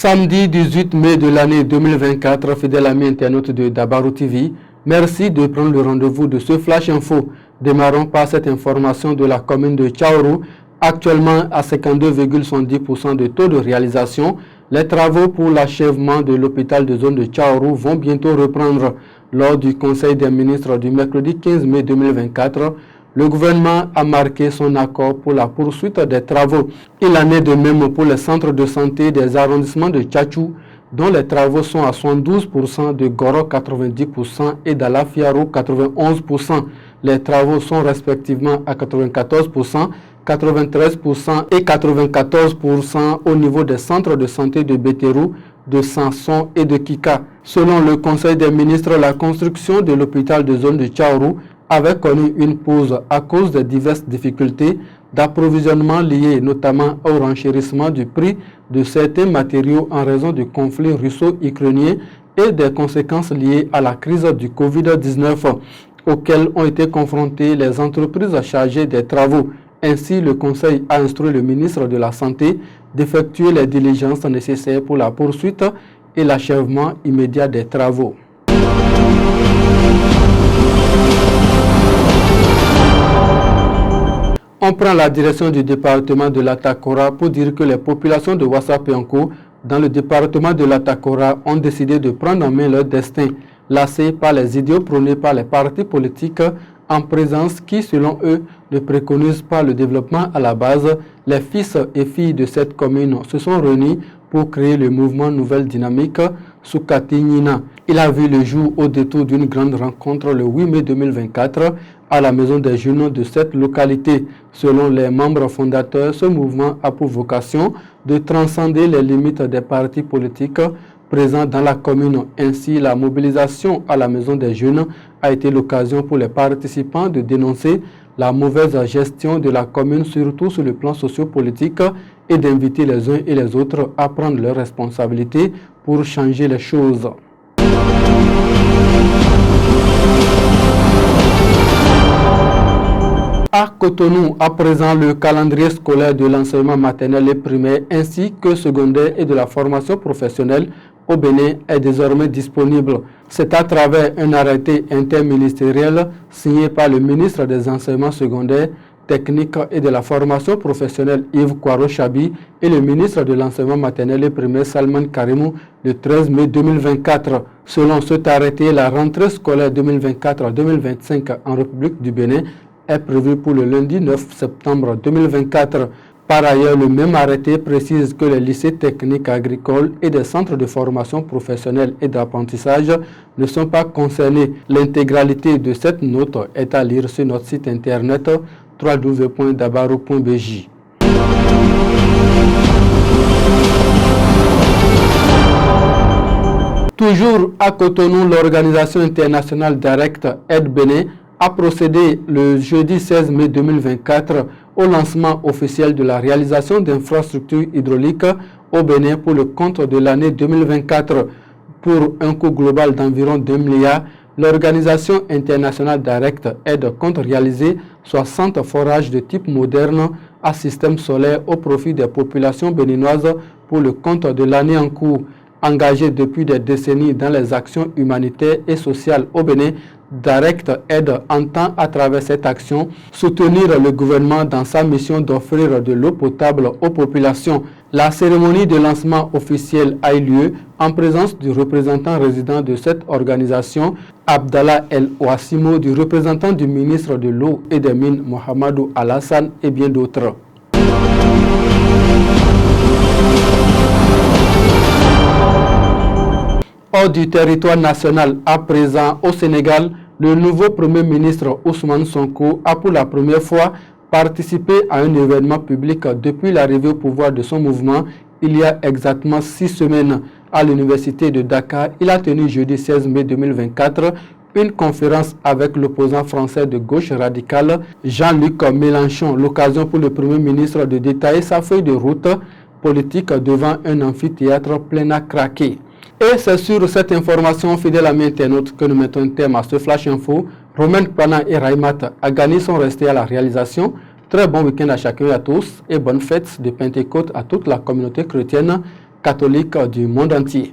Samedi 18 mai de l'année 2024, fidèles amis internautes de Dabarou TV, merci de prendre le rendez-vous de ce Flash Info. Démarrons par cette information de la commune de Tchaourou, actuellement à 52,70% de taux de réalisation. Les travaux pour l'achèvement de l'hôpital de zone de Tchaourou vont bientôt reprendre. Lors du Conseil des ministres du mercredi 15 mai 2024, le gouvernement a marqué son accord pour la poursuite des travaux. Il en est de même pour les centres de santé des arrondissements de Tchatchou, dont les travaux sont à 72%, de Goro 90% et d'Alafiaro 91%. Les travaux sont respectivement à 94%, 93% et 94% au niveau des centres de santé de Bétérou, de Sanson et de Kika. Selon le Conseil des ministres, la construction de l'hôpital de zone de Tchaourou avait connu une pause à cause de diverses difficultés d'approvisionnement liées notamment au renchérissement du prix de certains matériaux en raison du conflit russo-ukrainien et des conséquences liées à la crise du Covid-19 auxquelles ont été confrontées les entreprises chargées des travaux. Ainsi, le Conseil a instruit le ministre de la Santé d'effectuer les diligences nécessaires pour la poursuite et l'achèvement immédiat des travaux. On prend la direction du département de l'Atakora pour dire que les populations de Wassapenko dans le département de l'Atakora ont décidé de prendre en main leur destin, lassés par les idéaux prônés par les partis politiques en présence qui, selon eux, ne préconisent pas le développement à la base. Les fils et filles de cette commune se sont réunis pour créer le mouvement Nouvelle Dynamique Soukati Nina. Il a vu le jour au détour d'une grande rencontre le 8 mai 2024 à la Maison des Jeunes de cette localité. Selon les membres fondateurs, ce mouvement a pour vocation de transcender les limites des partis politiques présents dans la commune. Ainsi, la mobilisation à la Maison des Jeunes a été l'occasion pour les participants de dénoncer la mauvaise gestion de la commune, surtout sur le plan sociopolitique, et d'inviter les uns et les autres à prendre leurs responsabilités pour changer les choses. À Cotonou, à présent, le calendrier scolaire de l'enseignement maternel et primaire ainsi que secondaire et de la formation professionnelle au Bénin est désormais disponible. C'est à travers un arrêté interministériel signé par le ministre des Enseignements secondaires, techniques et de la formation professionnelle Yves Kwaro Chabi et le ministre de l'enseignement maternel et primaire Salman Karimou le 13 mai 2024. Selon cet arrêté, la rentrée scolaire 2024-2025 en République du Bénin est prévue pour le lundi 9 septembre 2024. Par ailleurs, le même arrêté précise que les lycées techniques agricoles et des centres de formation professionnelle et d'apprentissage ne sont pas concernés. L'intégralité de cette note est à lire sur notre site internet www.dabarou.bj. Toujours à Cotonou, l'organisation internationale Direct Aid Bénin a procédé le jeudi 16 mai 2024 au lancement officiel de la réalisation d'infrastructures hydrauliques au Bénin pour le compte de l'année 2024. Pour un coût global d'environ 2 milliards, l'organisation internationale Direct Aid compte réaliser 60 forages de type moderne à système solaire au profit des populations béninoises pour le compte de l'année en cours. Engagé depuis des décennies dans les actions humanitaires et sociales au Bénin, Direct Aid entend à travers cette action soutenir le gouvernement dans sa mission d'offrir de l'eau potable aux populations. La cérémonie de lancement officiel a eu lieu en présence du représentant résident de cette organisation, Abdallah El Ouassimo, du représentant du ministre de l'eau et des mines, Mohamedou Alassane, et bien d'autres. Hors du territoire national, à présent au Sénégal, le nouveau Premier ministre Ousmane Sonko a pour la première fois participé à un événement public depuis l'arrivée au pouvoir de son mouvement il y a exactement 6 semaines. À l'université de Dakar, il a tenu jeudi 16 mai 2024 une conférence avec l'opposant français de gauche radicale Jean-Luc Mélenchon, l'occasion pour le Premier ministre de détailler sa feuille de route politique devant un amphithéâtre plein à craquer. Et c'est sur cette information, fidèle amis internautes, que nous mettons un terme à ce Flash Info. Romain Pana et Raïmat Agani sont restés à la réalisation. Très bon week-end à chacun et à tous et bonne fête de Pentecôte à toute la communauté chrétienne catholiques du monde entier.